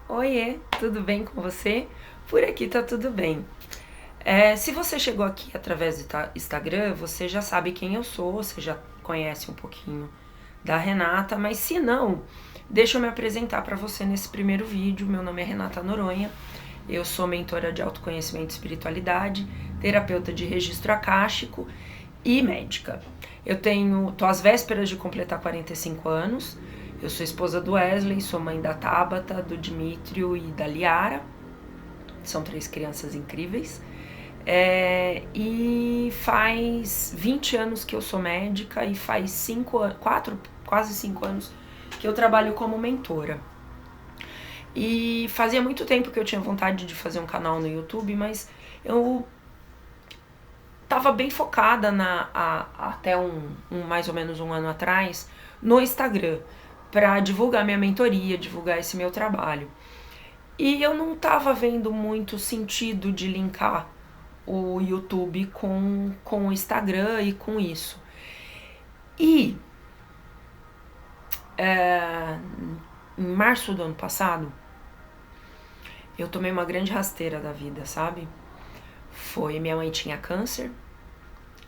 Oiê, tudo bem com você? Por aqui tá tudo bem. Se você chegou aqui através do Instagram, você já sabe quem eu sou, você já conhece um pouquinho da Renata, mas se não, deixa eu me apresentar para você nesse primeiro vídeo. Meu nome é Renata Noronha, eu sou mentora de autoconhecimento e espiritualidade, terapeuta de registro akáshico e médica. Tô às vésperas de completar 45 anos. Eu sou esposa do Wesley, sou mãe da Tabata, do Dimitrio e da Liara. São 3 crianças incríveis. E faz 20 anos que eu sou médica e faz 4, quase 5 anos que eu trabalho como mentora. E fazia muito tempo que eu tinha vontade de fazer um canal no YouTube, mas eu tava bem focada até mais ou menos um ano atrás no Instagram para divulgar minha mentoria, divulgar esse meu trabalho. E eu não tava vendo muito sentido de linkar o YouTube com o Instagram e com isso. E em março do ano passado, eu tomei uma grande rasteira da vida, sabe? Minha mãe tinha câncer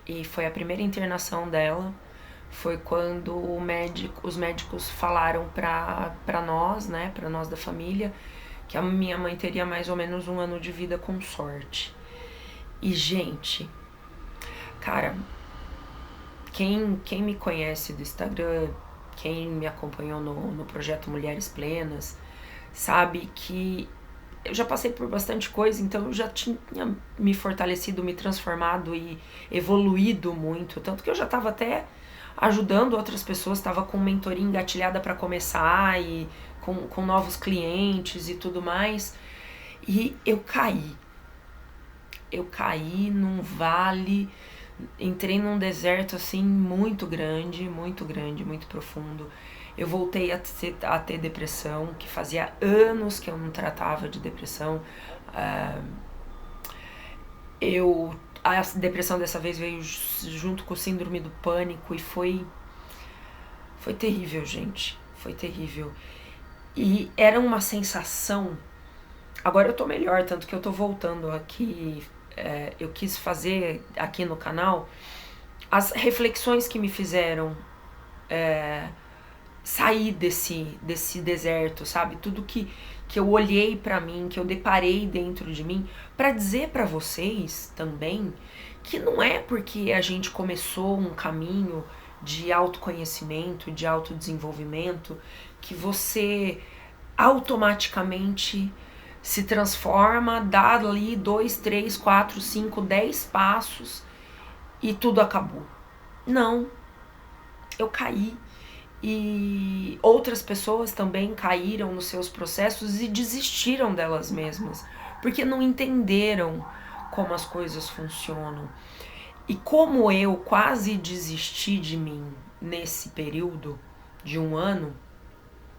e foi a primeira internação dela. Foi quando os médicos falaram pra nós, né, pra nós da família, que a minha mãe teria mais ou menos um ano de vida com sorte. E, gente, cara, quem me conhece do Instagram, quem me acompanhou no projeto Mulheres Plenas, sabe que eu já passei por bastante coisa, então eu já tinha me fortalecido, me transformado e evoluído muito, tanto que eu já estava até ajudando outras pessoas, estava com mentoria engatilhada para começar e com novos clientes e tudo mais. E eu caí num vale, entrei num deserto assim muito grande, muito profundo. Eu voltei a ter depressão, que fazia anos que eu não tratava de depressão. A depressão dessa vez veio junto com o síndrome do pânico e foi terrível, gente. Foi terrível. E era uma sensação. Agora eu tô melhor, tanto que eu tô voltando aqui. Eu quis fazer aqui no canal as reflexões que me fizeram sair desse deserto, sabe? Tudo que eu olhei pra mim, que eu deparei dentro de mim, pra dizer pra vocês também que não é porque a gente começou um caminho de autoconhecimento, de autodesenvolvimento, que você automaticamente se transforma, dá ali 2, 3, 4, 5, 10 passos e tudo acabou. Não, eu caí. E outras pessoas também caíram nos seus processos e desistiram delas mesmas, porque não entenderam como as coisas funcionam. E como eu quase desisti de mim nesse período de um ano,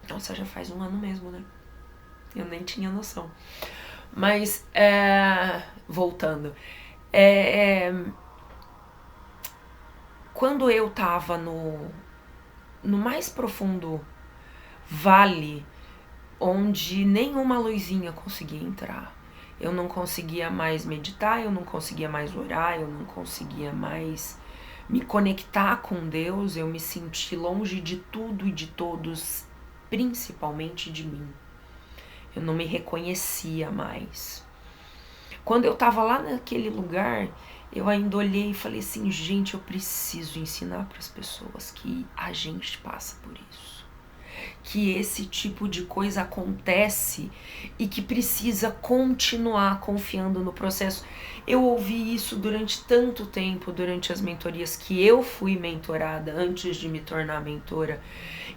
nossa, já faz um ano mesmo, né? Eu nem tinha noção. Mas, voltando, quando eu tava no mais profundo vale, onde nenhuma luzinha conseguia entrar, eu não conseguia mais meditar, eu não conseguia mais orar, eu não conseguia mais me conectar com Deus, eu me senti longe de tudo e de todos, principalmente de mim. Eu não me reconhecia mais. Quando eu tava lá naquele lugar, eu ainda olhei e falei assim, gente, eu preciso ensinar para as pessoas que a gente passa por isso. Que esse tipo de coisa acontece e que precisa continuar confiando no processo. Eu ouvi isso durante tanto tempo, durante as mentorias que eu fui mentorada antes de me tornar mentora.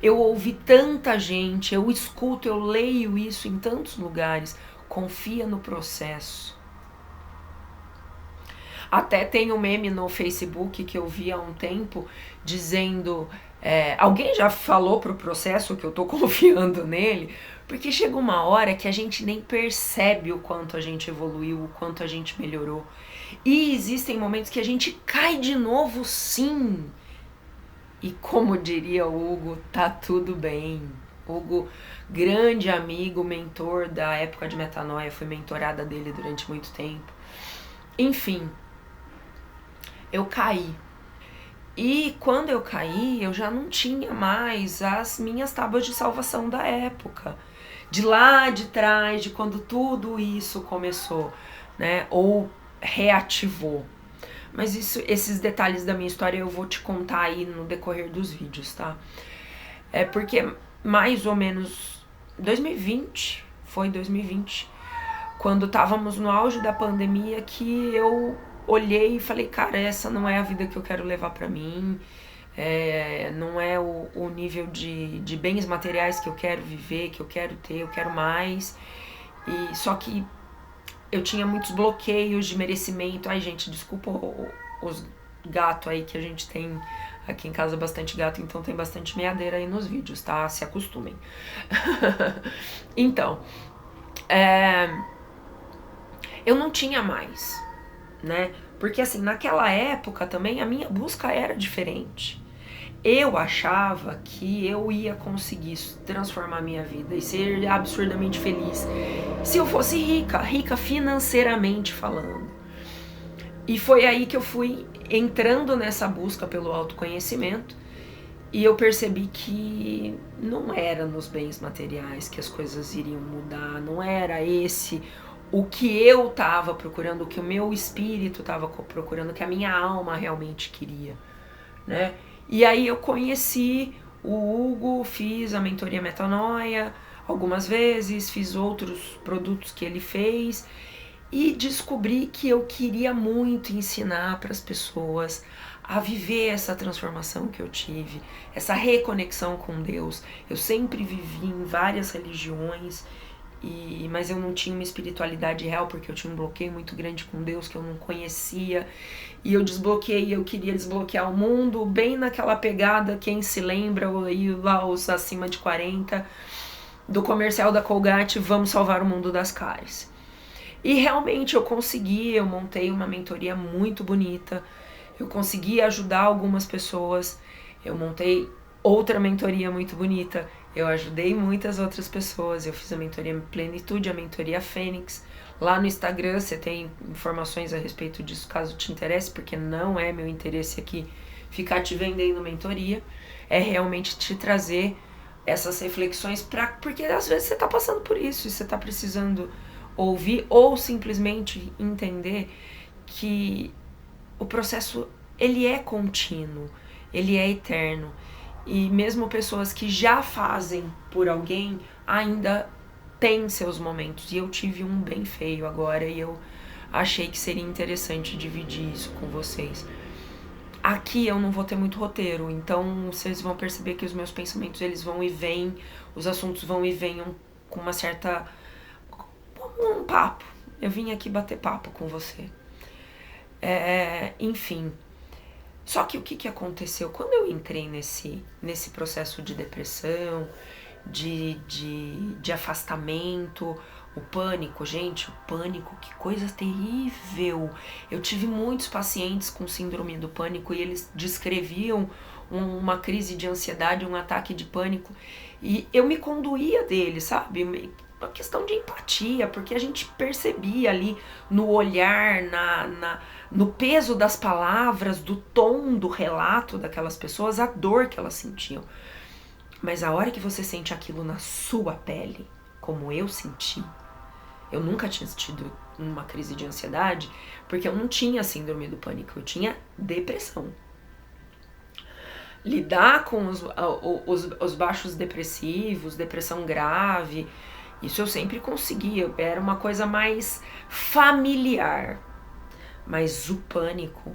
Eu ouvi tanta gente, eu escuto, eu leio isso em tantos lugares. Confia no processo. Até tem um meme no Facebook que eu vi há um tempo dizendo... alguém já falou pro processo que eu tô confiando nele? Porque chega uma hora que a gente nem percebe o quanto a gente evoluiu, o quanto a gente melhorou. E existem momentos que a gente cai de novo, sim. E como diria o Hugo, tá tudo bem. Hugo, grande amigo, mentor da época de Metanoia, fui mentorada dele durante muito tempo. Enfim, eu caí. E quando eu caí, eu já não tinha mais as minhas tábuas de salvação da época. De lá de trás, de quando tudo isso começou, né? Ou reativou. Mas esses detalhes da minha história eu vou te contar aí no decorrer dos vídeos, tá? É porque mais ou menos 2020, foi 2020, quando estávamos no auge da pandemia, que eu olhei e falei, cara, essa não é a vida que eu quero levar pra mim, não é o nível de bens materiais que eu quero viver, que eu quero ter, eu quero mais. E só que eu tinha muitos bloqueios de merecimento. Ai, gente, desculpa os gatos aí que a gente tem aqui em casa, bastante gato, então tem bastante meadeira aí nos vídeos, tá? Se acostumem. Então, eu não tinha mais, né? Porque assim, naquela época também a minha busca era diferente. Eu achava que eu ia conseguir transformar minha vida e ser absurdamente feliz se eu fosse rica financeiramente falando. E foi aí que eu fui entrando nessa busca pelo autoconhecimento e eu percebi que não era nos bens materiais que as coisas iriam mudar, não era esse o que eu estava procurando, o que o meu espírito estava procurando, o que a minha alma realmente queria, né? E aí eu conheci o Hugo, fiz a mentoria Metanoia algumas vezes, fiz outros produtos que ele fez e descobri que eu queria muito ensinar para as pessoas a viver essa transformação que eu tive, essa reconexão com Deus. Eu sempre vivi em várias religiões, mas eu não tinha uma espiritualidade real porque eu tinha um bloqueio muito grande com Deus que eu não conhecia. E eu desbloqueei, eu queria desbloquear o mundo, bem naquela pegada, quem se lembra, aí lá os acima de 40, do comercial da Colgate, vamos salvar o mundo das cáries. E realmente eu consegui, eu montei uma mentoria muito bonita, eu consegui ajudar algumas pessoas, eu montei outra mentoria muito bonita, eu ajudei muitas outras pessoas, eu fiz a mentoria Plenitude, a mentoria Fênix. Lá no Instagram você tem informações a respeito disso, caso te interesse, porque não é meu interesse aqui ficar te vendendo mentoria, é realmente te trazer essas reflexões, porque às vezes você está passando por isso e você está precisando ouvir ou simplesmente entender que o processo ele é contínuo, ele é eterno. E mesmo pessoas que já fazem por alguém ainda têm seus momentos. E eu tive um bem feio agora e eu achei que seria interessante dividir isso com vocês. Aqui eu não vou ter muito roteiro, então vocês vão perceber que os meus pensamentos eles vão e vêm, os assuntos vão e venham com uma certa... um papo. Eu vim aqui bater papo com você. Enfim. Só que o que aconteceu? Quando eu entrei nesse processo de depressão, de afastamento, o pânico, gente, o pânico, que coisa terrível. Eu tive muitos pacientes com síndrome do pânico e eles descreviam uma crise de ansiedade, um ataque de pânico, e eu me conduía deles, sabe? Uma questão de empatia, porque a gente percebia ali no olhar, no peso das palavras, do tom do relato daquelas pessoas, a dor que elas sentiam. Mas a hora que você sente aquilo na sua pele, como eu senti, eu nunca tinha tido uma crise de ansiedade, porque eu não tinha síndrome do pânico, eu tinha depressão. Lidar com os baixos depressivos, depressão grave, isso eu sempre conseguia, era uma coisa mais familiar. Mas o pânico...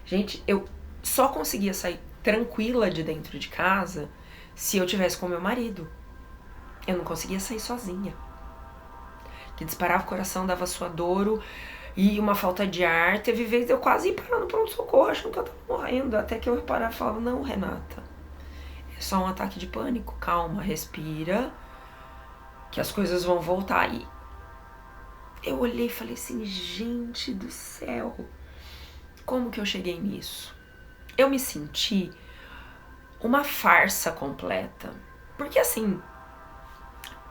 Gente, eu só conseguia sair tranquila de dentro de casa se eu tivesse com meu marido. Eu não conseguia sair sozinha. Que disparava o coração, dava suadouro e uma falta de ar. Teve vezes eu quase ia parar no pronto-socorro achando que eu tava morrendo. Até que eu reparava e falava, não, Renata, é só um ataque de pânico. Calma, respira, que as coisas vão voltar. E eu olhei e falei assim, gente do céu, como que eu cheguei nisso? Eu me senti uma farsa completa. Porque assim,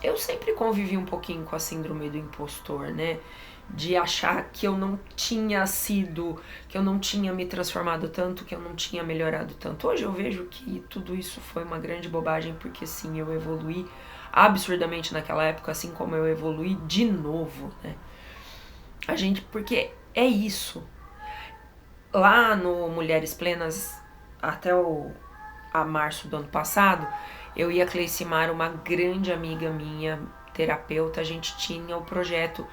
eu sempre convivi um pouquinho com a síndrome do impostor, né? De achar que eu não tinha sido, que eu não tinha me transformado tanto, que eu não tinha melhorado tanto. Hoje eu vejo que tudo isso foi uma grande bobagem, porque sim, eu evoluí absurdamente naquela época, assim como eu evoluí de novo, né? Porque é isso. Lá no Mulheres Plenas, até a março do ano passado, eu e a Cleicimar, uma grande amiga minha, terapeuta, a gente tinha o projeto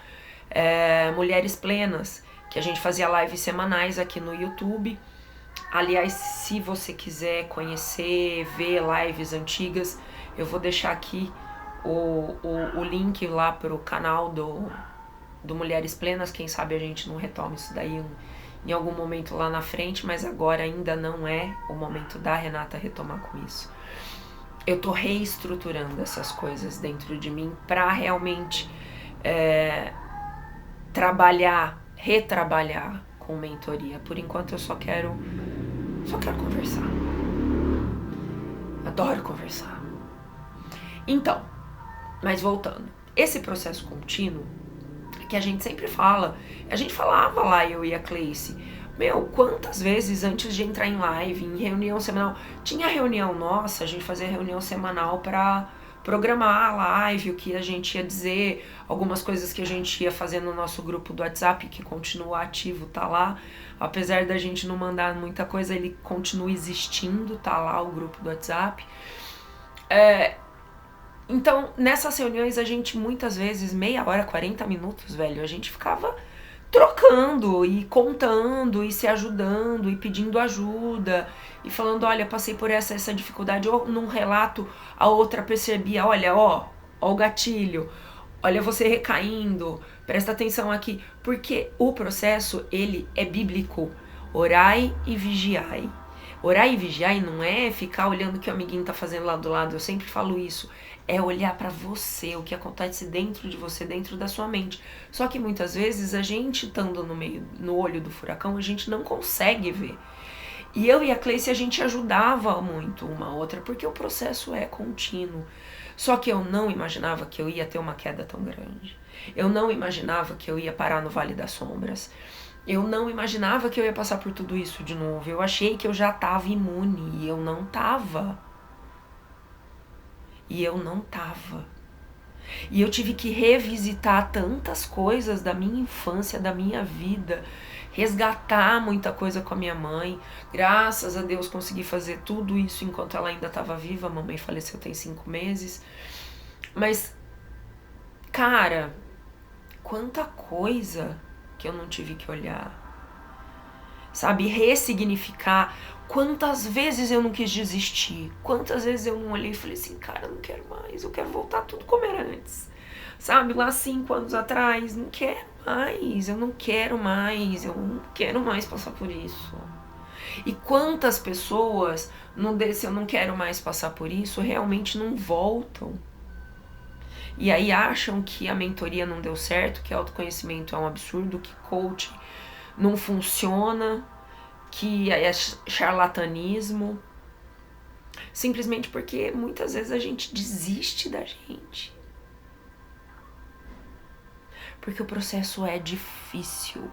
Mulheres Plenas, que a gente fazia lives semanais aqui no YouTube. Aliás, se você quiser conhecer, ver lives antigas, eu vou deixar aqui o link lá pro canal do Mulheres Plenas. Quem sabe a gente não retoma isso daí em algum momento lá na frente, mas agora ainda não é o momento da Renata retomar com isso. Eu tô reestruturando essas coisas dentro de mim pra realmente retrabalhar com mentoria. Por enquanto eu só quero conversar. Adoro conversar. Então, mas voltando, esse processo contínuo que a gente sempre fala, a gente falava lá, eu e a Cleice, quantas vezes antes de entrar em live, em reunião semanal, tinha reunião nossa, a gente fazia reunião semanal pra programar a live, o que a gente ia dizer, algumas coisas que a gente ia fazer no nosso grupo do WhatsApp, que continua ativo, tá lá. Apesar da gente não mandar muita coisa, ele continua existindo, tá lá o grupo do WhatsApp. Então, nessas reuniões, a gente muitas vezes, meia hora, 40 minutos, velho, a gente ficava trocando e contando e se ajudando e pedindo ajuda e falando, olha, passei por essa dificuldade, ou num relato a outra percebia, olha, ó o gatilho, olha você recaindo, presta atenção aqui, porque o processo, ele é bíblico, orai e vigiai. Orar e vigiar não é ficar olhando o que o amiguinho tá fazendo lá do lado, eu sempre falo isso, é olhar pra você, o que acontece dentro de você, dentro da sua mente. Só que muitas vezes a gente estando no olho do furacão, a gente não consegue ver. E eu e a Cleice, a gente ajudava muito uma a outra, porque o processo é contínuo. Só que eu não imaginava que eu ia ter uma queda tão grande. Eu não imaginava que eu ia parar no Vale das Sombras. Eu não imaginava que eu ia passar por tudo isso de novo. Eu achei que eu já estava imune e eu não estava. E eu tive que revisitar tantas coisas da minha infância, da minha vida, resgatar muita coisa com a minha mãe. Graças a Deus consegui fazer tudo isso enquanto ela ainda estava viva. A mamãe faleceu tem 5 meses. Mas, cara, quanta coisa que eu não tive que olhar, sabe, ressignificar. Quantas vezes eu não quis desistir, quantas vezes eu não olhei e falei assim, cara, não quero mais, eu quero voltar tudo como era antes, sabe, lá 5 anos atrás, não quero mais, eu não quero mais passar por isso. E quantas pessoas desse eu não quero mais passar por isso, realmente não voltam. E aí acham que a mentoria não deu certo, que autoconhecimento é um absurdo, que coaching não funciona, que é charlatanismo. Simplesmente porque muitas vezes a gente desiste da gente. Porque o processo é difícil.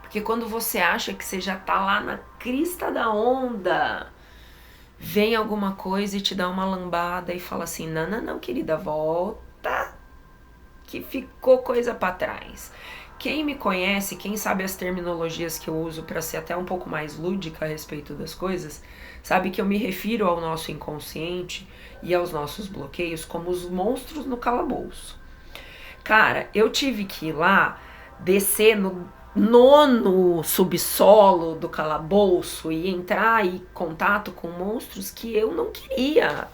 Porque quando você acha que você já tá lá na crista da onda, vem alguma coisa e te dá uma lambada e fala assim, não, querida, volta, que ficou coisa pra trás. Quem me conhece, quem sabe as terminologias que eu uso para ser até um pouco mais lúdica a respeito das coisas, sabe que eu me refiro ao nosso inconsciente e aos nossos bloqueios como os monstros no calabouço. Cara, eu tive que ir lá, descer no 9º subsolo do calabouço e entrar em contato com monstros que eu não queria.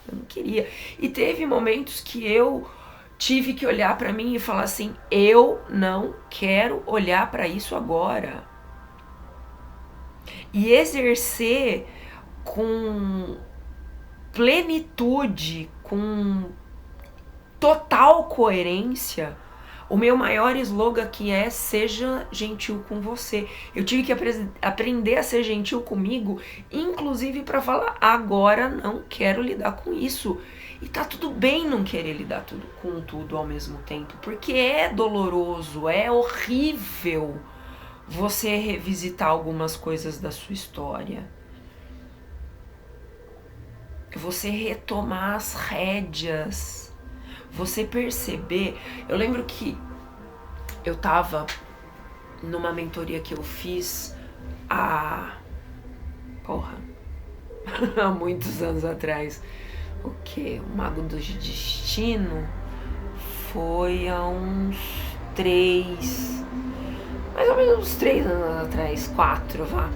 E teve momentos que eu tive que olhar pra mim e falar assim, eu não quero olhar pra isso agora. E exercer com plenitude, com total coerência, o meu maior slogan que é seja gentil com você. Eu tive que aprender a ser gentil comigo, inclusive para falar, agora não quero lidar com isso. E tá tudo bem não querer lidar com tudo ao mesmo tempo, porque é doloroso, é horrível você revisitar algumas coisas da sua história. Você retomar as rédeas, você perceber. Eu lembro que eu tava numa mentoria que eu fiz há muitos anos atrás. O que? O Mago do Destino foi há uns 3, mais ou menos uns 3 anos atrás, 4, vá.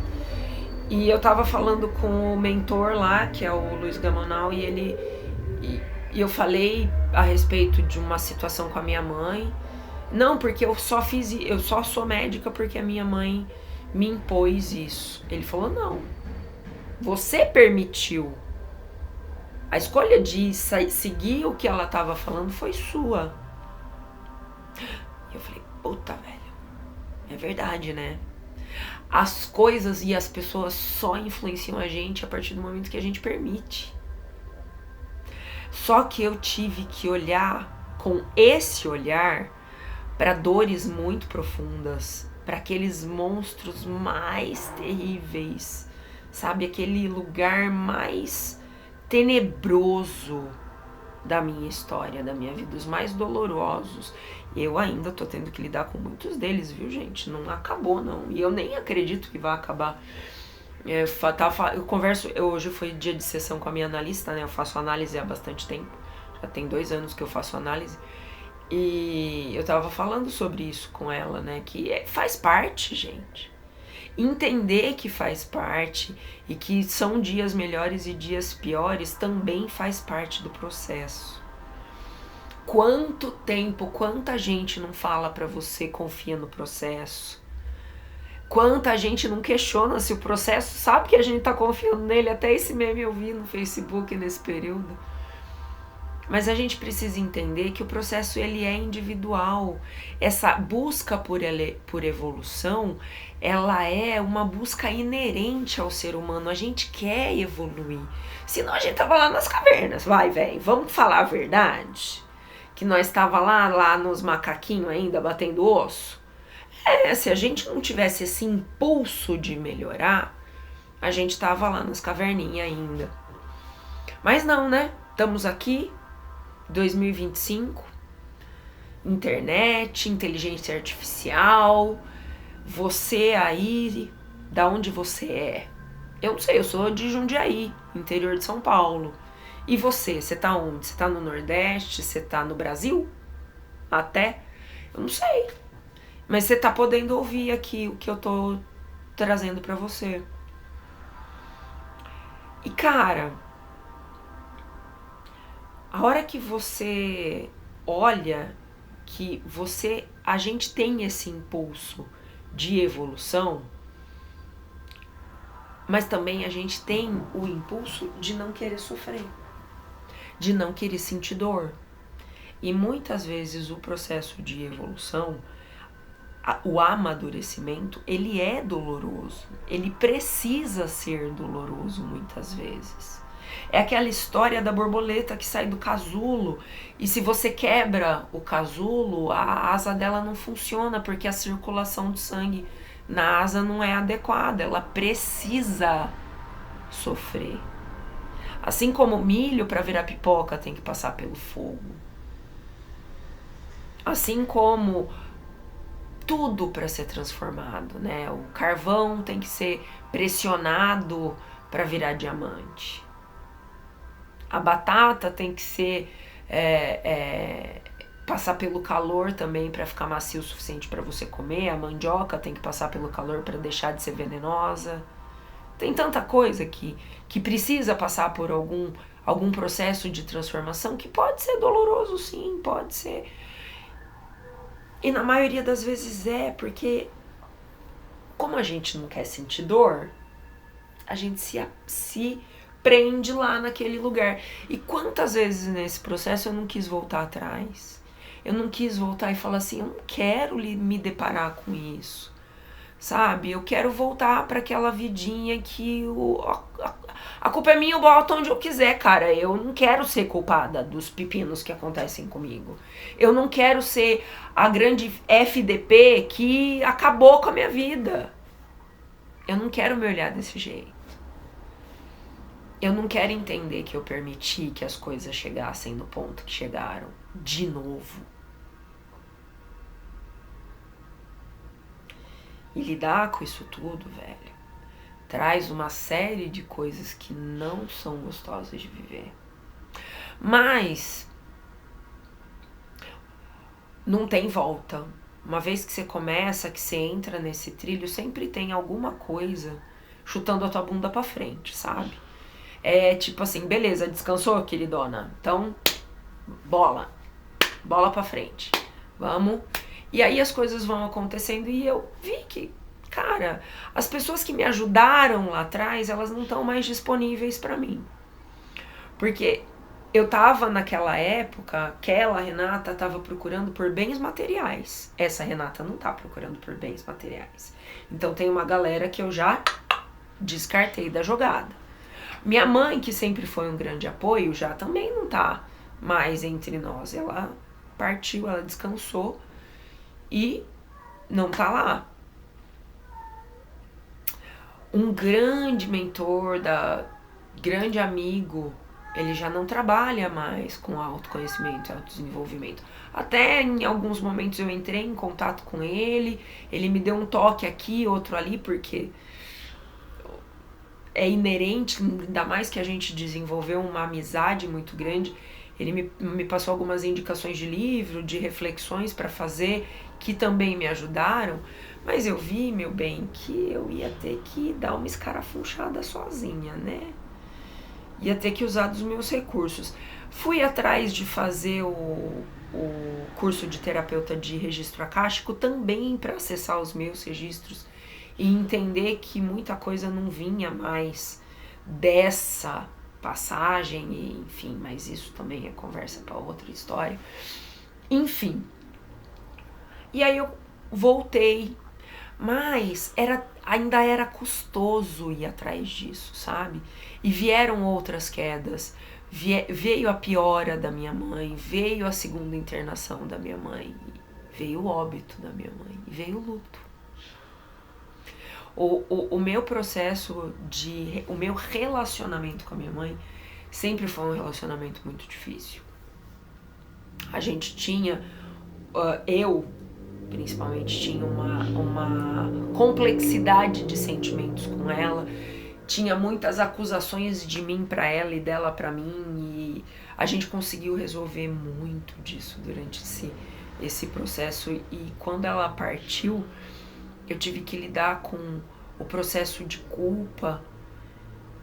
E eu tava falando com o mentor lá, que é o Luiz Gamonal, e eu falei a respeito de uma situação com a minha mãe. Não, porque eu só sou médica porque a minha mãe me impôs isso. Ele falou, não, você permitiu. A escolha de seguir o que ela tava falando foi sua. E eu falei, puta, velho, é verdade, né? As coisas e as pessoas só influenciam a gente a partir do momento que a gente permite. Só que eu tive que olhar com esse olhar para dores muito profundas, para aqueles monstros mais terríveis, sabe? Aquele lugar mais tenebroso da minha história, da minha vida, os mais dolorosos. Eu ainda tô tendo que lidar com muitos deles, viu, gente? Não acabou, não. E eu nem acredito que vai acabar. Hoje foi dia de sessão com a minha analista, né? Eu faço análise há bastante tempo. Já tem 2 anos que eu faço análise. E eu tava falando sobre isso com ela, né? Que faz parte, gente. Entender que faz parte e que são dias melhores e dias piores também faz parte do processo. Quanto tempo, quanta gente não fala pra você, confia no processo. Quanta gente não questiona se o processo sabe que a gente tá confiando nele. Até esse meme eu vi no Facebook nesse período. Mas a gente precisa entender que o processo ele é individual. Essa busca por evolução, ela é uma busca inerente ao ser humano. A gente quer evoluir. Senão a gente tava lá nas cavernas. Vai, velho, vamos falar a verdade? Que nós tava lá nos macaquinhos ainda, batendo osso. Se a gente não tivesse esse impulso de melhorar, a gente tava lá nas caverninhas ainda. Mas não, né? Estamos aqui, 2025, internet, inteligência artificial, você aí, da onde você é? Eu não sei, eu sou de Jundiaí, interior de São Paulo. E você tá onde? Você tá no Nordeste? Você tá no Brasil? Até? Eu não sei. Mas você tá podendo ouvir aqui o que eu tô trazendo pra você. E cara, a hora que você olha que a gente tem esse impulso de evolução, mas também a gente tem o impulso de não querer sofrer, de não querer sentir dor. E muitas vezes o processo de evolução, o amadurecimento, ele é doloroso. Ele precisa ser doloroso muitas vezes. É aquela história da borboleta que sai do casulo e se você quebra o casulo, a asa dela não funciona porque a circulação de sangue na asa não é adequada. Ela precisa sofrer. Assim como o milho para virar pipoca tem que passar pelo fogo. Assim como tudo para ser transformado, né? O carvão tem que ser pressionado para virar diamante. A batata tem que ser passar pelo calor também para ficar macio o suficiente para você comer. A mandioca tem que passar pelo calor para deixar de ser venenosa. Tem tanta coisa que precisa passar por algum processo de transformação que pode ser doloroso, sim, pode ser. E na maioria das vezes porque como a gente não quer sentir dor, a gente se prende lá naquele lugar. E quantas vezes nesse processo eu não quis voltar atrás? Eu não quis voltar e falar assim, eu não quero me deparar com isso, sabe? Eu quero voltar para aquela vidinha que A culpa é minha, eu boto onde eu quiser, cara. Eu não quero ser culpada dos pepinos que acontecem comigo. Eu não quero ser a grande FDP que acabou com a minha vida. Eu não quero me olhar desse jeito. Eu não quero entender que eu permiti que as coisas chegassem no ponto que chegaram. De novo. E lidar com isso tudo, velho, traz uma série de coisas que não são gostosas de viver. Mas não tem volta. Uma vez que você começa, que você entra nesse trilho, sempre tem alguma coisa chutando a tua bunda pra frente, sabe? É tipo assim, beleza, descansou, queridona? Então, bola pra frente. Vamos. E aí as coisas vão acontecendo e eu vi que, cara, as pessoas que me ajudaram lá atrás, elas não estão mais disponíveis pra mim. Porque eu tava naquela época, aquela Renata tava procurando por bens materiais. Essa Renata não tá procurando por bens materiais. Então tem uma galera que eu já descartei da jogada. Minha mãe, que sempre foi um grande apoio, já também não tá mais entre nós. Ela partiu, ela descansou e não tá lá. Um grande mentor, grande amigo, ele já não trabalha mais com autoconhecimento e autodesenvolvimento. Até em alguns momentos eu entrei em contato com ele me deu um toque aqui, outro ali, porque é inerente, ainda mais que a gente desenvolveu uma amizade muito grande. Ele me passou algumas indicações de livro, de reflexões para fazer, que também me ajudaram, mas eu vi, meu bem, que eu ia ter que dar uma escarafunchada sozinha, né? Ia ter que usar dos meus recursos. Fui atrás de fazer o curso de terapeuta de registro akáshico também para acessar os meus registros e entender que muita coisa não vinha mais dessa passagem, e, enfim, mas isso também é conversa para outra história. Enfim. E aí eu voltei, mas ainda era custoso ir atrás disso, sabe? E vieram outras quedas, veio a piora da minha mãe, veio a segunda internação da minha mãe, veio o óbito da minha mãe, e veio o luto. O meu processo o meu relacionamento com a minha mãe sempre foi um relacionamento muito difícil. A gente tinha, eu principalmente tinha uma complexidade de sentimentos com ela, tinha muitas acusações de mim pra ela e dela pra mim, e a gente conseguiu resolver muito disso durante esse processo. E quando ela partiu, eu tive que lidar com o processo de culpa,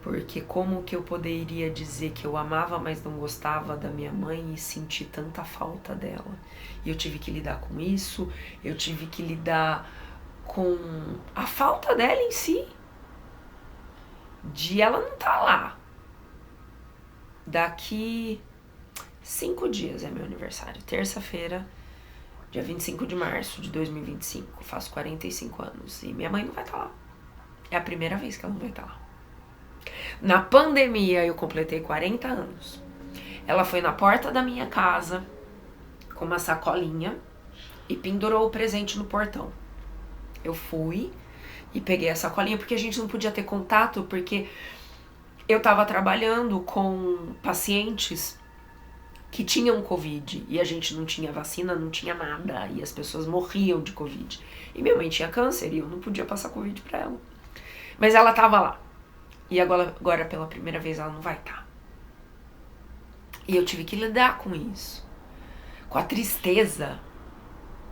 porque como que eu poderia dizer que eu amava, mas não gostava da minha mãe e sentir tanta falta dela? E eu tive que lidar com isso, eu tive que lidar com a falta dela em si, de ela não tá lá. Daqui 5 dias é meu aniversário, terça-feira, dia 25 de março de 2025, faço 45 anos e minha mãe não vai estar lá. É a primeira vez que ela não vai estar lá. Na pandemia eu completei 40 anos. Ela foi na porta da minha casa com uma sacolinha e pendurou o presente no portão. Eu fui e peguei a sacolinha porque a gente não podia ter contato, porque eu tava trabalhando com pacientes que tinham Covid e a gente não tinha vacina, não tinha nada, e as pessoas morriam de Covid. E minha mãe tinha câncer e eu não podia passar Covid pra ela. Mas ela tava lá. E agora pela primeira vez ela não vai estar. E eu tive que lidar com isso. Com a tristeza.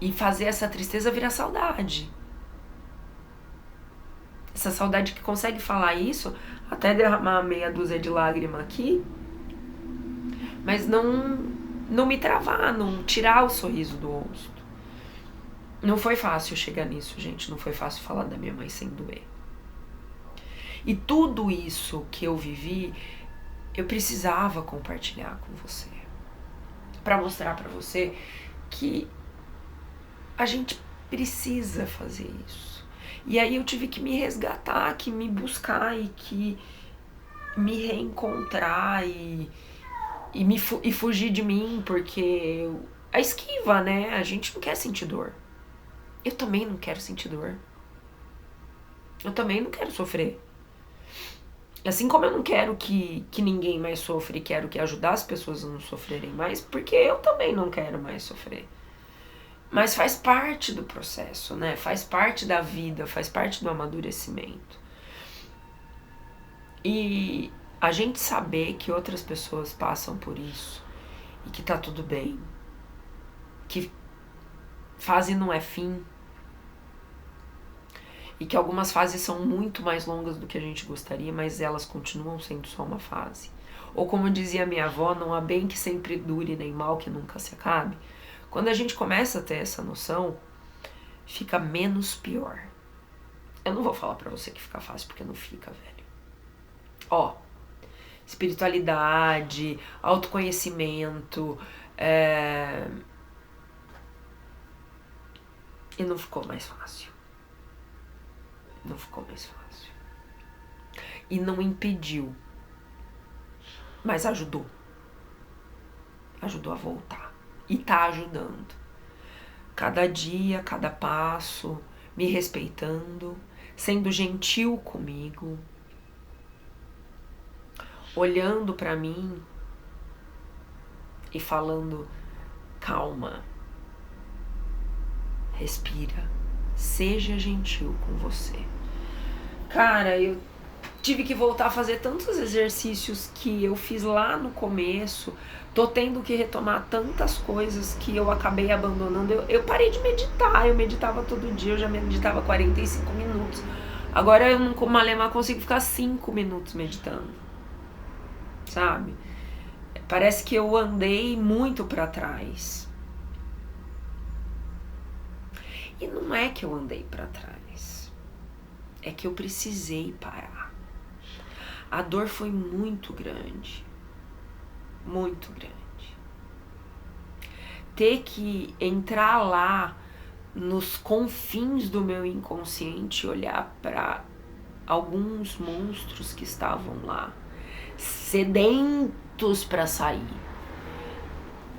E fazer essa tristeza virar saudade. Essa saudade que consegue falar isso, até derramar meia dúzia de lágrimas aqui, mas não me travar, não tirar o sorriso do rosto. Não foi fácil chegar nisso, gente. Não foi fácil falar da minha mãe sem doer. E tudo isso que eu vivi, eu precisava compartilhar com você. Pra mostrar pra você que a gente precisa fazer isso. E aí eu tive que me resgatar, que me buscar e que me reencontrar e fugir de mim, porque a esquiva, né? A gente não quer sentir dor. Eu também não quero sentir dor. Eu também não quero sofrer. Assim como eu não quero que ninguém mais sofra e quero que ajudar as pessoas a não sofrerem mais, porque eu também não quero mais sofrer. Mas faz parte do processo, né? Faz parte da vida, faz parte do amadurecimento. E a gente saber que outras pessoas passam por isso e que tá tudo bem, que fase não é fim, e que algumas fases são muito mais longas do que a gente gostaria, mas elas continuam sendo só uma fase. Ou como dizia minha avó, não há bem que sempre dure, nem mal que nunca se acabe. Quando a gente começa a ter essa noção, fica menos pior. Eu não vou falar pra você que fica fácil, porque não fica, velho. Ó, espiritualidade, autoconhecimento, e não ficou mais fácil. Não ficou mais fácil. E não impediu, mas ajudou. Ajudou a voltar. E tá ajudando. Cada dia, cada passo, me respeitando, sendo gentil comigo, olhando pra mim e falando: calma, respira, seja gentil com você. Cara, eu tive que voltar a fazer tantos exercícios que eu fiz lá no começo. Tô tendo que retomar tantas coisas que eu acabei abandonando. Eu parei de meditar, eu meditava todo dia, eu já meditava 45 minutos. Agora eu não, como alemã, consigo ficar 5 minutos meditando, sabe? Parece que eu andei muito pra trás. E não é que eu andei pra trás, é que eu precisei parar. A dor foi muito grande. Muito grande. Ter que entrar lá nos confins do meu inconsciente, olhar para alguns monstros que estavam lá, sedentos para sair,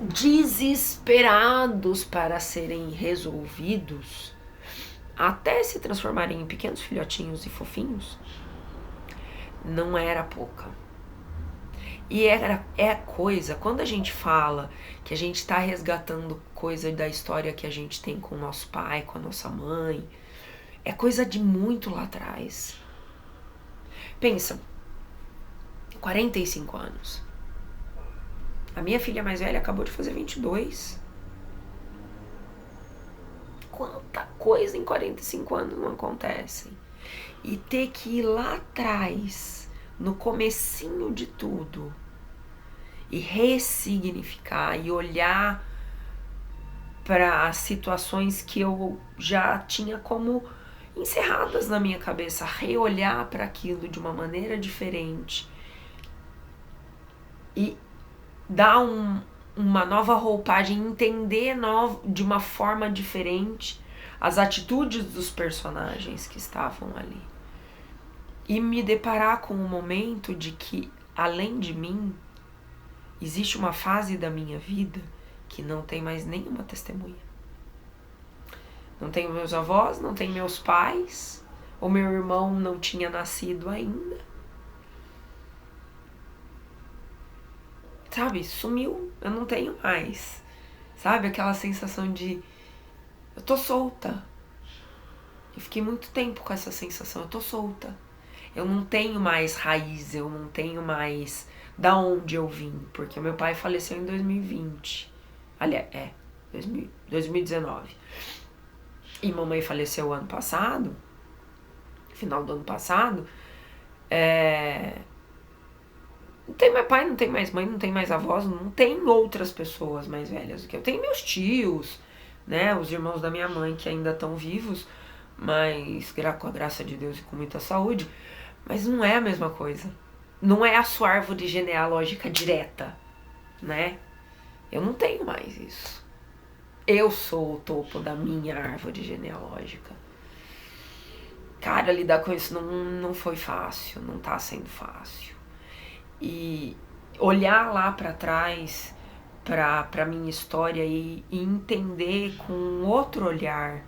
desesperados para serem resolvidos, até se transformarem em pequenos filhotinhos e fofinhos, não era pouca. E é coisa, quando a gente fala que a gente tá resgatando coisa da história que a gente tem com o nosso pai, com a nossa mãe, é coisa de muito lá atrás. Pensa, 45 anos. A minha filha mais velha acabou de fazer 22. Quanta coisa em 45 anos não acontece. E ter que ir lá atrás, no comecinho de tudo, e ressignificar e olhar para as situações que eu já tinha como encerradas na minha cabeça, reolhar para aquilo de uma maneira diferente e dar uma nova roupagem, entender de uma forma diferente as atitudes dos personagens que estavam ali. E me deparar com o momento de que, além de mim, existe uma fase da minha vida que não tem mais nenhuma testemunha. Não tenho meus avós, não tenho meus pais, o meu irmão não tinha nascido ainda. Sabe, sumiu, eu não tenho mais. Sabe, aquela sensação de eu tô solta. Eu fiquei muito tempo com essa sensação, eu tô solta. Eu não tenho mais raiz, eu não tenho mais da onde eu vim, porque meu pai faleceu em 2020. Aliás, 2019. E mamãe faleceu ano passado, final do ano passado. Não tem mais pai, não tem mais mãe, não tem mais avós, não tem outras pessoas mais velhas do que eu. Tenho meus tios, né, os irmãos da minha mãe que ainda estão vivos, mas com a graça de Deus e com muita saúde, mas não é a mesma coisa. Não é a sua árvore genealógica direta, né? Eu não tenho mais isso. Eu sou o topo da minha árvore genealógica. Cara, lidar com isso não foi fácil, não tá sendo fácil. e olhar lá para trás, para minha história e entender com outro olhar,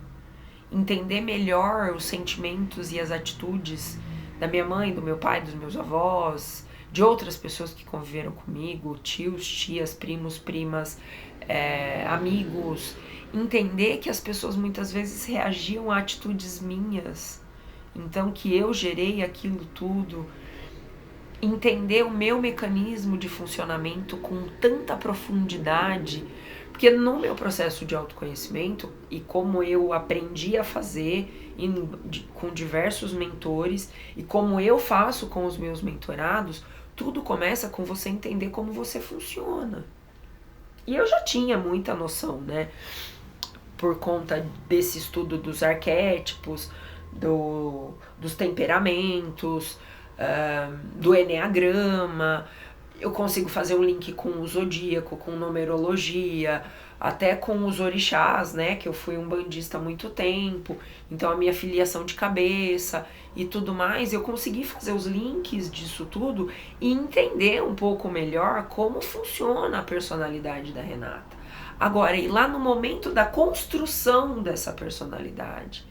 entender melhor os sentimentos e as atitudes da minha mãe, do meu pai, dos meus avós, de outras pessoas que conviveram comigo, tios, tias, primos, primas, amigos. Entender que as pessoas muitas vezes reagiam a atitudes minhas, então que eu gerei aquilo tudo. Entender o meu mecanismo de funcionamento com tanta profundidade, porque no meu processo de autoconhecimento e como eu aprendi a fazer com diversos mentores e como eu faço com os meus mentorados, tudo começa com você entender como você funciona. E eu já tinha muita noção, né? Por conta desse estudo dos arquétipos, dos temperamentos, do eneagrama. Eu consigo fazer um link com o zodíaco, com numerologia, até com os orixás, né? Que eu fui umbandista há muito tempo, então a minha filiação de cabeça e tudo mais, eu consegui fazer os links disso tudo e entender um pouco melhor como funciona a personalidade da Renata. Agora, e lá no momento da construção dessa personalidade,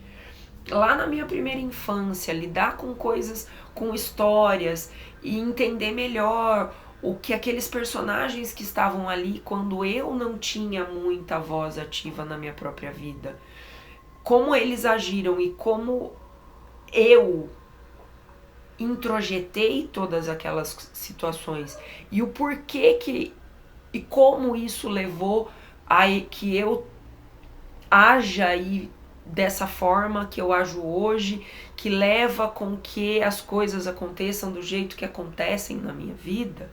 lá na minha primeira infância, lidar com coisas, com histórias e entender melhor o que aqueles personagens que estavam ali quando eu não tinha muita voz ativa na minha própria vida, como eles agiram e como eu introjetei todas aquelas situações e o porquê que e como isso levou a que eu haja aí dessa forma que eu ajo hoje, que leva com que as coisas aconteçam do jeito que acontecem na minha vida.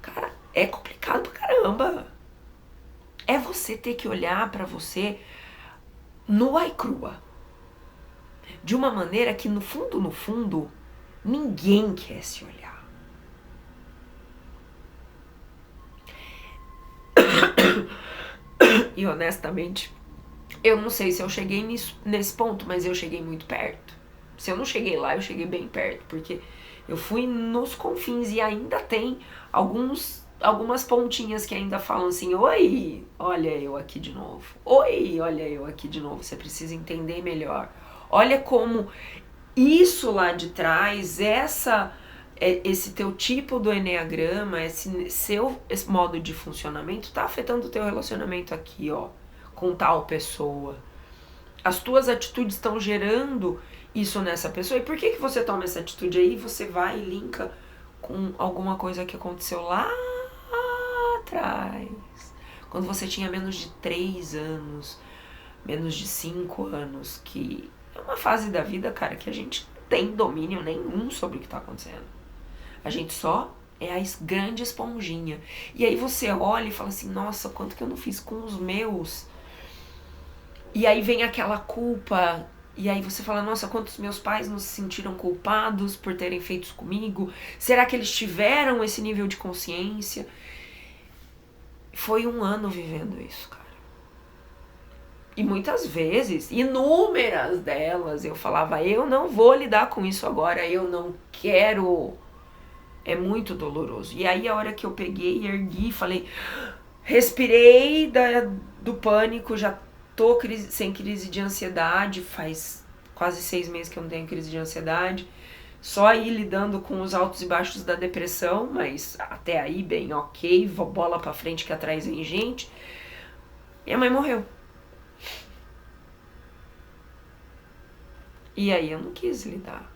Cara, é complicado pra caramba. É você ter que olhar pra você nua e crua. De uma maneira que no fundo, ninguém quer se olhar. E honestamente, eu não sei se eu cheguei nesse ponto, mas eu cheguei muito perto. Se eu não cheguei lá, eu cheguei bem perto, porque eu fui nos confins e ainda tem algumas pontinhas que ainda falam assim: oi, olha eu aqui de novo. Oi, olha eu aqui de novo. Você precisa entender melhor. Olha como isso lá de trás, esse teu tipo do eneagrama, esse modo de funcionamento tá afetando o teu relacionamento aqui, ó, com tal pessoa. As tuas atitudes estão gerando isso nessa pessoa. E por que você toma essa atitude aí? Você vai e linka com alguma coisa que aconteceu lá atrás. Quando você tinha menos de 3 anos, menos de 5 anos, que é uma fase da vida, cara, que a gente não tem domínio nenhum sobre o que tá acontecendo. A gente só é a grande esponjinha. E aí você olha e fala assim: nossa, quanto que eu não fiz com os meus? E aí vem aquela culpa, e aí você fala: nossa, quantos meus pais não se sentiram culpados por terem feito isso comigo? Será que eles tiveram esse nível de consciência? Foi 1 ano vivendo isso, cara. E muitas vezes, inúmeras delas, eu falava: eu não vou lidar com isso agora, eu não quero. É muito doloroso. E aí a hora que eu peguei, ergui, falei, respirei do pânico, já tô sem crise de ansiedade, faz quase 6 meses que eu não tenho crise de ansiedade, só aí lidando com os altos e baixos da depressão, mas até aí bem, ok, bola pra frente que atrás vem gente. Minha mãe morreu. E aí eu não quis lidar.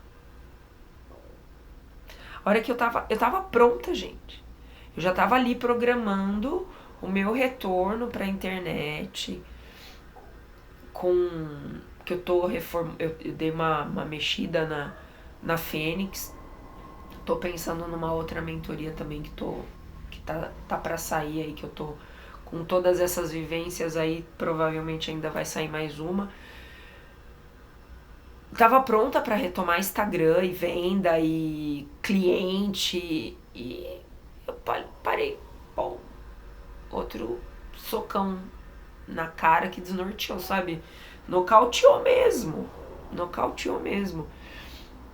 A hora que eu tava pronta, gente. Eu já tava ali programando o meu retorno pra internet, que eu tô eu dei uma mexida na Fênix. Tô pensando numa outra mentoria também que tá pra sair aí, que eu tô com todas essas vivências aí, provavelmente ainda vai sair mais uma. Tava pronta pra retomar Instagram e venda e cliente, e eu parei. Bom, outro socão na cara que desnorteou, sabe? Nocauteou mesmo.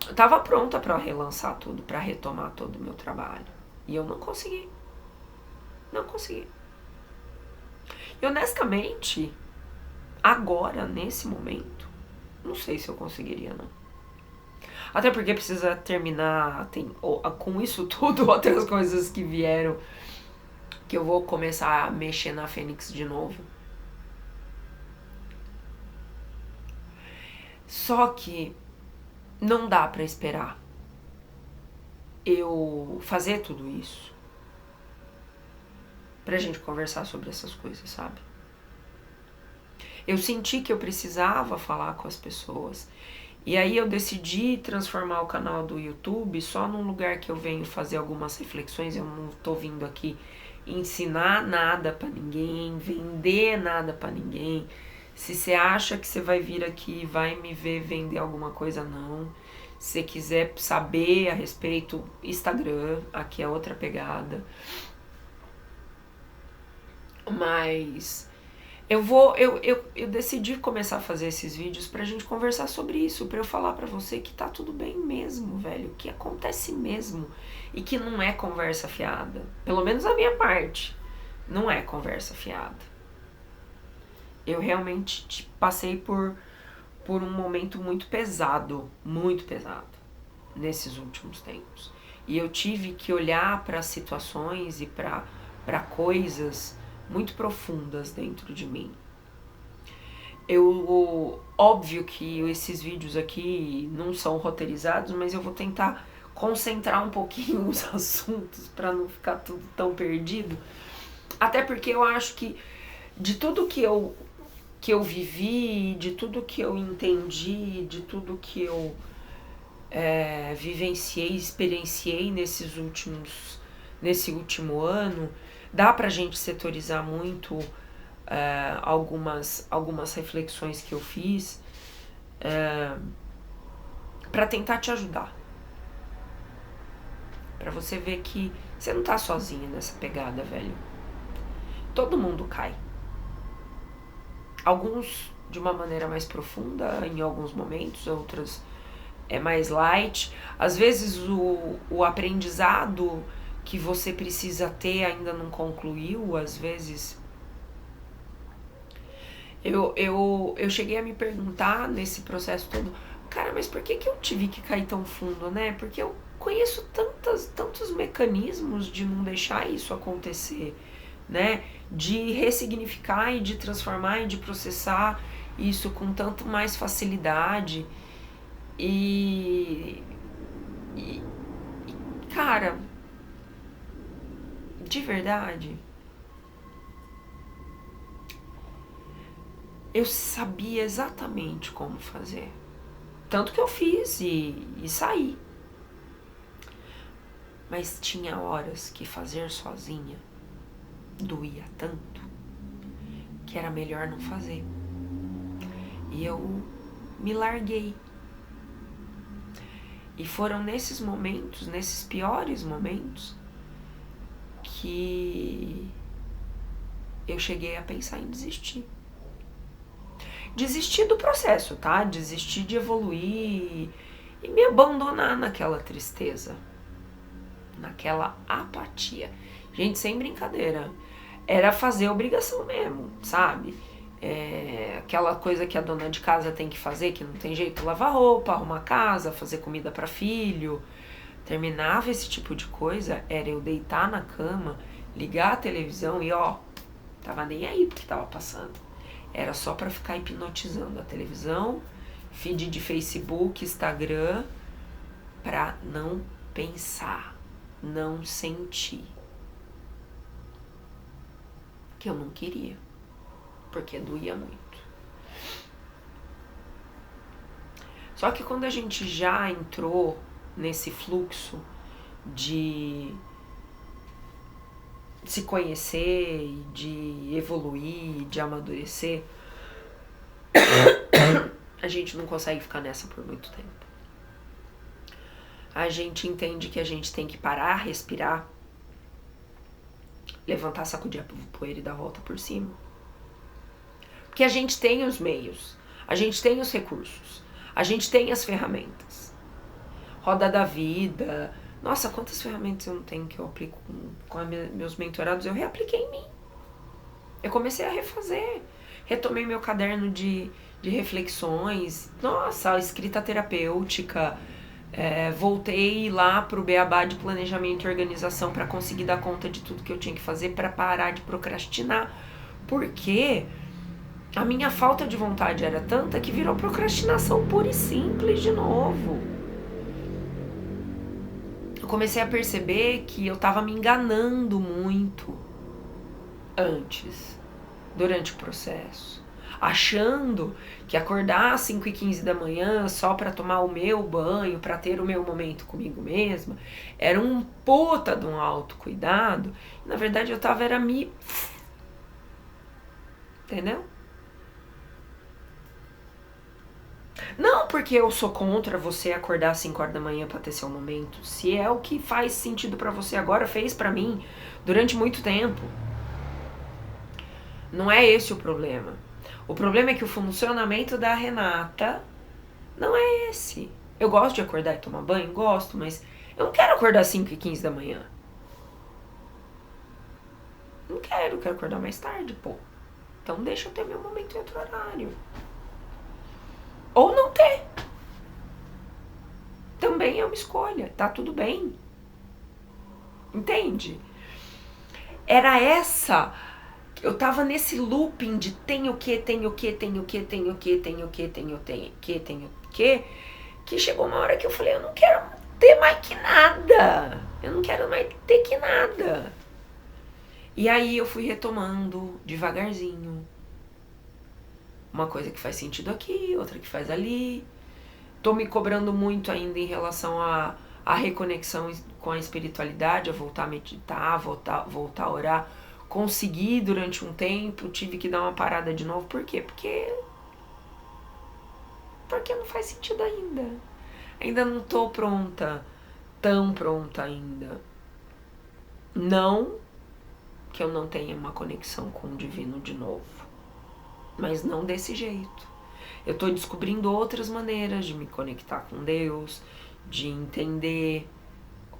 Eu tava pronta pra relançar tudo, pra retomar todo o meu trabalho. E eu não consegui. Não consegui. E honestamente, agora, nesse momento, não sei se eu conseguiria, não. Até porque precisa terminar, com isso tudo, outras coisas que vieram, que eu vou começar a mexer na Fênix de novo. Só que não dá pra esperar eu fazer tudo isso pra gente conversar sobre essas coisas, sabe? Eu senti que eu precisava falar com as pessoas. E aí eu decidi transformar o canal do YouTube só num lugar que eu venho fazer algumas reflexões. Eu não tô vindo aqui ensinar nada pra ninguém, vender nada pra ninguém. Se você acha que você vai vir aqui e vai me ver vender alguma coisa, não. Se você quiser saber a respeito, Instagram, aqui é outra pegada. Mas eu decidi começar a fazer esses vídeos pra gente conversar sobre isso, pra eu falar pra você que tá tudo bem mesmo, velho, que acontece mesmo e que não é conversa fiada. Pelo menos a minha parte, não é conversa fiada. Eu realmente passei por um momento muito pesado nesses últimos tempos. E eu tive que olhar para situações e para coisas muito profundas dentro de mim. Óbvio que esses vídeos aqui não são roteirizados, mas eu vou tentar concentrar um pouquinho os assuntos para não ficar tudo tão perdido. Até porque eu acho que de tudo que eu vivi, de tudo que eu entendi, de tudo que eu vivenciei, experienciei nesse último ano, dá pra gente setorizar muito algumas reflexões que eu fiz pra tentar te ajudar. Pra você ver que você não tá sozinha nessa pegada, velho. Todo mundo cai. Alguns de uma maneira mais profunda em alguns momentos, outras é mais light. Às vezes o aprendizado que você precisa ter ainda não concluiu. Às vezes eu cheguei a me perguntar nesse processo todo, cara, mas por que eu tive que cair tão fundo, né? Porque eu conheço tantos mecanismos de não deixar isso acontecer, né? De ressignificar e de transformar e de processar isso com tanto mais facilidade. E cara, de verdade, eu sabia exatamente como fazer. Tanto que eu fiz e saí. Mas tinha horas que fazer sozinha doía tanto que era melhor não fazer. E eu me larguei. E foram nesses momentos, nesses piores momentos, que eu cheguei a pensar em desistir. Desistir do processo, tá? Desistir de evoluir e me abandonar naquela tristeza, naquela apatia. Gente, sem brincadeira, era fazer obrigação mesmo, sabe? Aquela coisa que a dona de casa tem que fazer, que não tem jeito, lavar roupa, arrumar casa, fazer comida para filho. Terminava esse tipo de coisa, era eu deitar na cama, ligar a televisão e tava nem aí porque tava passando. Era só pra ficar hipnotizando a televisão, feed de Facebook, Instagram, pra não pensar, não sentir. Que eu não queria, porque doía muito. Só que quando a gente já entrou nesse fluxo de se conhecer, de evoluir, de amadurecer, a gente não consegue ficar nessa por muito tempo. A gente entende que a gente tem que parar, respirar, levantar, sacudir a poeira e dar a volta por cima. Porque a gente tem os meios, a gente tem os recursos, a gente tem as ferramentas. Roda da Vida. Nossa, quantas ferramentas eu não tenho que eu aplico com meus mentorados, eu reapliquei em mim. Eu comecei a refazer. Retomei meu caderno de reflexões. Nossa, a escrita terapêutica. Voltei lá pro beabá de planejamento e organização para conseguir dar conta de tudo que eu tinha que fazer, para parar de procrastinar. Porque a minha falta de vontade era tanta que virou procrastinação pura e simples de novo. Eu comecei a perceber que eu tava me enganando muito antes, durante o processo, achando que acordar às 5h15 da manhã só para tomar o meu banho, para ter o meu momento comigo mesma, era um puta de um autocuidado. Na verdade eu tava entendeu? Não porque eu sou contra você acordar às 5 horas da manhã para ter seu momento. Se é o que faz sentido para você agora, fez para mim durante muito tempo. Não é esse o problema. O problema é que o funcionamento da Renata não é esse. Eu gosto de acordar e tomar banho, gosto, mas eu não quero acordar às 5h15 da manhã. Não quero acordar mais tarde, pô. Então deixa eu ter meu momento em outro horário. Ou não ter. Também é uma escolha, tá tudo bem. Entende? Era essa... Eu tava nesse looping de tenho que, que chegou uma hora que eu falei, eu não quero ter mais que nada. Eu não quero mais ter que nada. E aí eu fui retomando devagarzinho. Uma coisa que faz sentido aqui, outra que faz ali. Tô me cobrando muito ainda em relação a reconexão com a espiritualidade, a voltar a meditar, voltar a orar. Consegui durante um tempo, tive que dar uma parada de novo. Por quê? Porque não faz sentido ainda. Ainda não tô pronta, tão pronta ainda. Não que eu não tenha uma conexão com o divino de novo, mas não desse jeito. Eu tô descobrindo outras maneiras de me conectar com Deus, de entender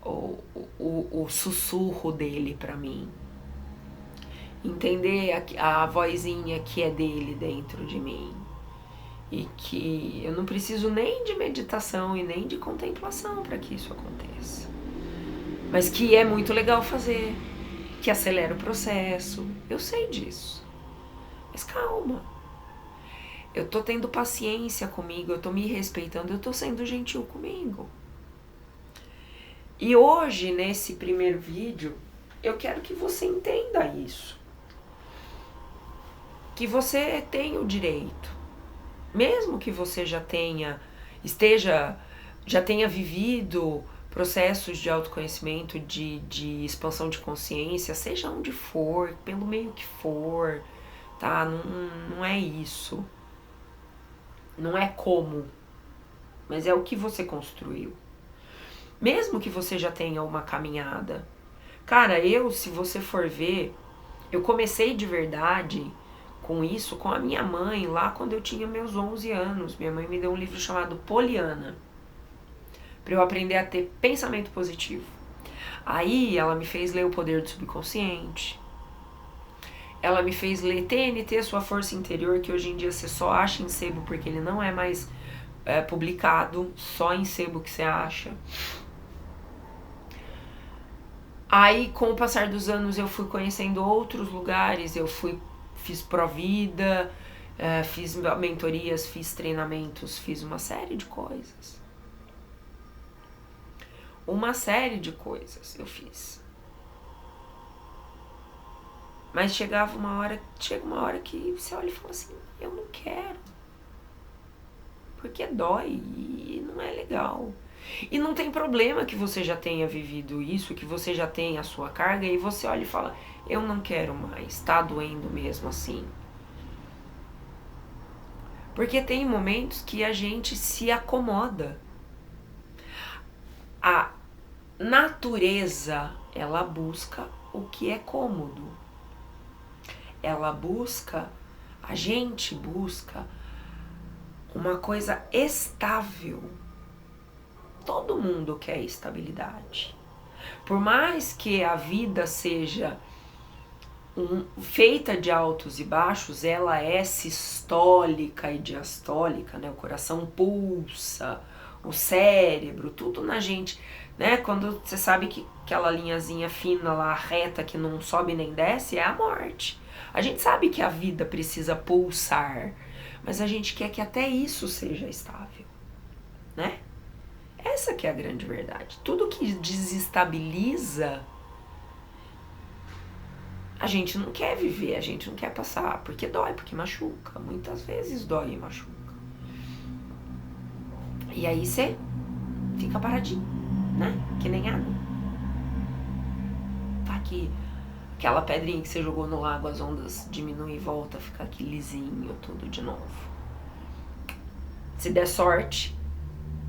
o sussurro dele pra mim. Entender a vozinha que é dele dentro de mim. E que eu não preciso nem de meditação e nem de contemplação para que isso aconteça. Mas que é muito legal fazer, que acelera o processo. Eu sei disso. Mas calma. Eu tô tendo paciência comigo, eu tô me respeitando, eu tô sendo gentil comigo. E hoje, nesse primeiro vídeo, eu quero que você entenda isso. Que você tem o direito, mesmo que você já tenha vivido processos de autoconhecimento, de expansão de consciência, seja onde for, pelo meio que for, tá? Não é isso. Não é como, mas é o que você construiu. Mesmo que você já tenha uma caminhada. Cara, se você for ver, eu comecei de verdade com isso com a minha mãe lá quando eu tinha meus 11 anos. Minha mãe me deu um livro chamado Poliana, para eu aprender a ter pensamento positivo. Aí ela me fez ler O Poder do Subconsciente. Ela me fez ler TNT, Sua Força Interior, que hoje em dia você só acha em sebo porque ele não é mais publicado, só em sebo que você acha. Aí, com o passar dos anos, eu fui conhecendo outros lugares, fiz Provida, fiz mentorias, fiz treinamentos, fiz uma série de coisas. Uma série de coisas eu fiz. Mas chega uma hora que você olha e fala assim, eu não quero. Porque dói e não é legal. E não tem problema que você já tenha vivido isso, que você já tenha a sua carga e você olha e fala, eu não quero mais, tá doendo mesmo assim. Porque tem momentos que a gente se acomoda. A natureza, ela busca o que é cômodo. A gente busca uma coisa estável. Todo mundo quer estabilidade. Por mais que a vida seja feita de altos e baixos, ela é sistólica e diastólica, né? O coração pulsa, o cérebro, tudo na gente, né? Quando você sabe que aquela linhazinha fina lá, reta, que não sobe nem desce, é a morte. A gente sabe que a vida precisa pulsar, mas a gente quer que até isso seja estável, né? Essa que é a grande verdade. Tudo que desestabiliza, a gente não quer viver, a gente não quer passar, porque dói, porque machuca. Muitas vezes dói e machuca. E aí você fica paradinho, né? Que nem água. Tá aqui, aquela pedrinha que você jogou no lago, as ondas diminuem e volta, fica aqui lisinho, tudo de novo. Se der sorte,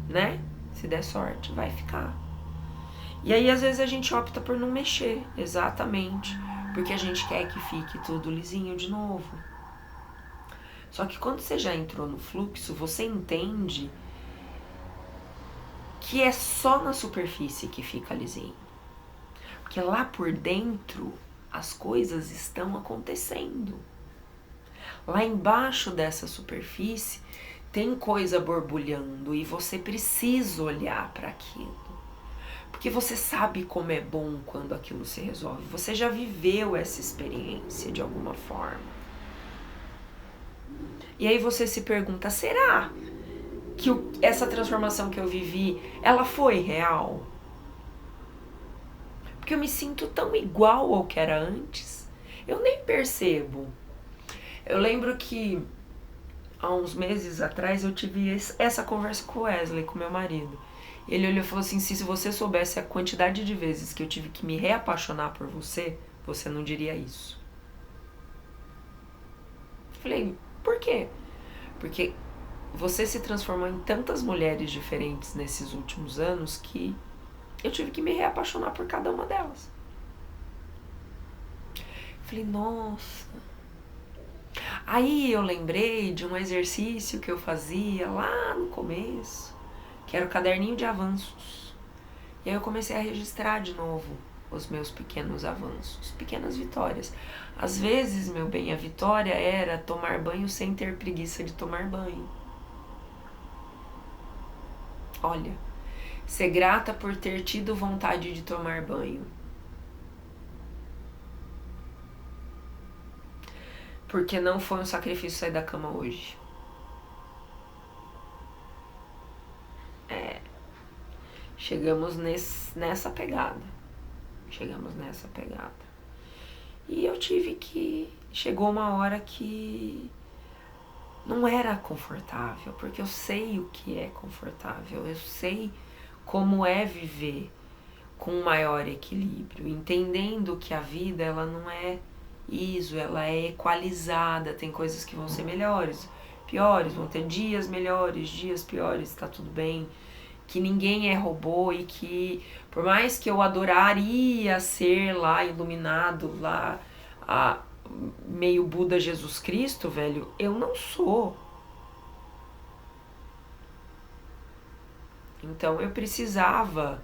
né? Se der sorte, vai ficar. E aí às vezes a gente opta por não mexer, exatamente, porque a gente quer que fique tudo lisinho de novo. Só que quando você já entrou no fluxo, você entende que é só na superfície que fica lisinho. Porque lá por dentro as coisas estão acontecendo. Lá embaixo dessa superfície tem coisa borbulhando e você precisa olhar para aquilo. Porque você sabe como é bom quando aquilo se resolve. Você já viveu essa experiência de alguma forma. E aí você se pergunta, será que essa transformação que eu vivi, ela foi real? Porque eu me sinto tão igual ao que era antes. Eu nem percebo. Eu lembro que há uns meses atrás eu tive essa conversa com o Wesley, com meu marido. Ele olhou e falou assim, se você soubesse a quantidade de vezes que eu tive que me reapaixonar por você, você não diria isso. Eu falei, por quê? Porque você se transformou em tantas mulheres diferentes nesses últimos anos que eu tive que me reapaixonar por cada uma delas. Eu falei, nossa. Aí eu lembrei de um exercício que eu fazia lá no começo, que era o caderninho de avanços. E aí eu comecei a registrar de novo os meus pequenos avanços, pequenas vitórias. Às vezes, meu bem, a vitória era tomar banho sem ter preguiça de tomar banho. Olha, ser grata por ter tido vontade de tomar banho. Porque não foi um sacrifício sair da cama hoje. Chegamos nessa pegada. E eu tive que... Chegou uma hora que não era confortável, porque eu sei o que é confortável. Eu sei como é viver com maior equilíbrio, entendendo que a vida ela não é isso, ela é equalizada. Tem coisas que vão ser melhores, piores, vão ter dias melhores, dias piores, tá tudo bem. Que ninguém é robô e que por mais que eu adoraria ser lá iluminado, lá meio Buda Jesus Cristo, velho, eu não sou. Então eu precisava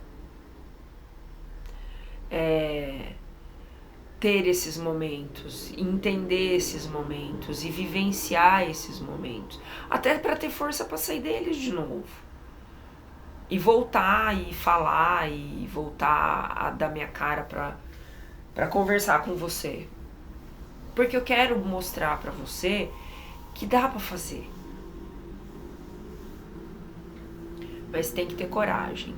ter esses momentos, entender esses momentos e vivenciar esses momentos, até para ter força para sair deles de novo. E voltar e falar e voltar a dar minha cara pra conversar com você. Porque eu quero mostrar pra você que dá pra fazer. Mas tem que ter coragem.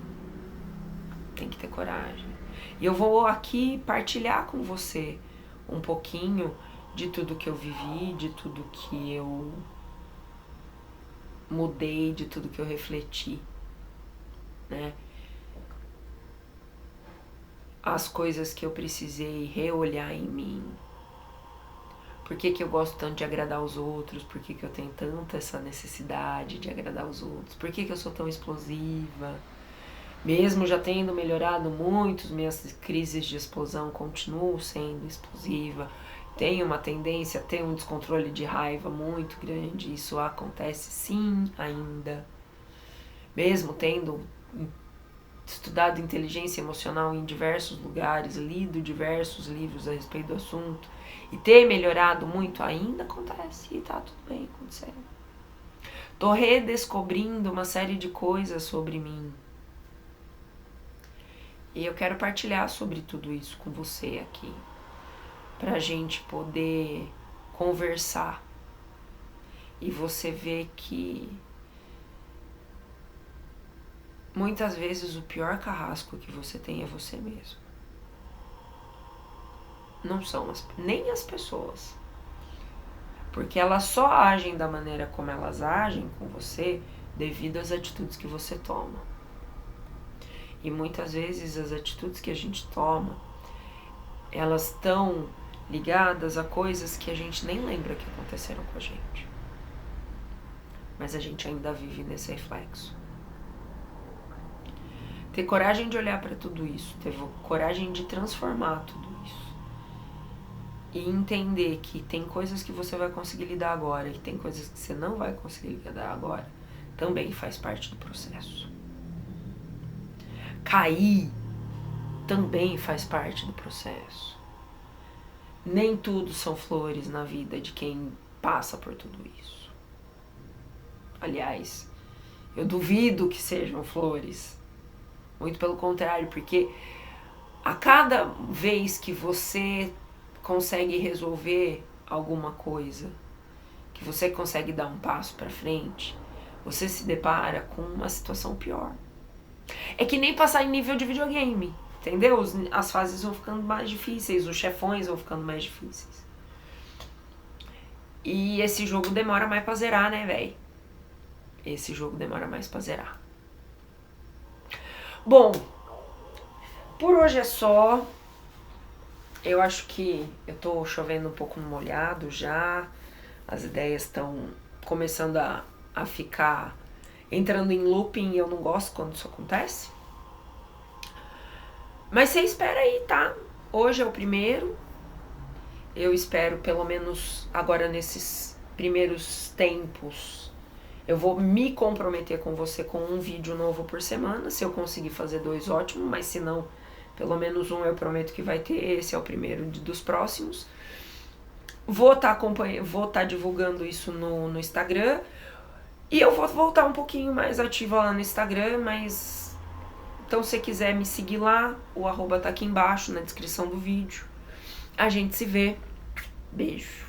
Tem que ter coragem. E eu vou aqui partilhar com você um pouquinho de tudo que eu vivi, de tudo que eu mudei, de tudo que eu refleti. Né? As coisas que eu precisei reolhar em mim. Por que eu gosto tanto de agradar os outros? Por que eu tenho tanta essa necessidade de agradar os outros? Por que eu sou tão explosiva? Mesmo já tendo melhorado muito, minhas crises de explosão continuam sendo explosiva. Tenho uma tendência a ter um descontrole de raiva muito grande. Isso acontece sim ainda. Mesmo tendo estudado inteligência emocional em diversos lugares, lido diversos livros a respeito do assunto e ter melhorado muito, ainda acontece e tá tudo bem acontecendo. Tô redescobrindo uma série de coisas sobre mim. E eu quero partilhar sobre tudo isso com você aqui, pra gente poder conversar e você ver que muitas vezes o pior carrasco que você tem é você mesmo. Não são nem as pessoas. Porque elas só agem da maneira como elas agem com você devido às atitudes que você toma. E muitas vezes as atitudes que a gente toma, elas estão ligadas a coisas que a gente nem lembra que aconteceram com a gente. Mas a gente ainda vive nesse reflexo. Ter coragem de olhar para tudo isso, ter coragem de transformar tudo isso. E entender que tem coisas que você vai conseguir lidar agora e tem coisas que você não vai conseguir lidar agora, também faz parte do processo. Cair também faz parte do processo. Nem tudo são flores na vida de quem passa por tudo isso. Aliás, eu duvido que sejam flores. Muito pelo contrário, porque a cada vez que você consegue resolver alguma coisa, que você consegue dar um passo para frente, você se depara com uma situação pior. É que nem passar em nível de videogame, entendeu? As fases vão ficando mais difíceis, os chefões vão ficando mais difíceis. E esse jogo demora mais pra zerar, né, véi? Esse jogo demora mais pra zerar. Bom, por hoje é só. Eu acho que eu tô chovendo um pouco no molhado já. As ideias estão começando a ficar entrando em looping e eu não gosto quando isso acontece. Mas você espera aí, tá? Hoje é o primeiro. Eu espero, pelo menos agora nesses primeiros tempos, eu vou me comprometer com você com um vídeo novo por semana. Se eu conseguir fazer 2, ótimo, mas se não, pelo menos um eu prometo que vai ter. Esse é o primeiro dos próximos. Vou tá divulgando isso no Instagram. E eu vou voltar um pouquinho mais ativa lá no Instagram, mas... Então, se você quiser me seguir lá, o @ tá aqui embaixo, na descrição do vídeo. A gente se vê. Beijo.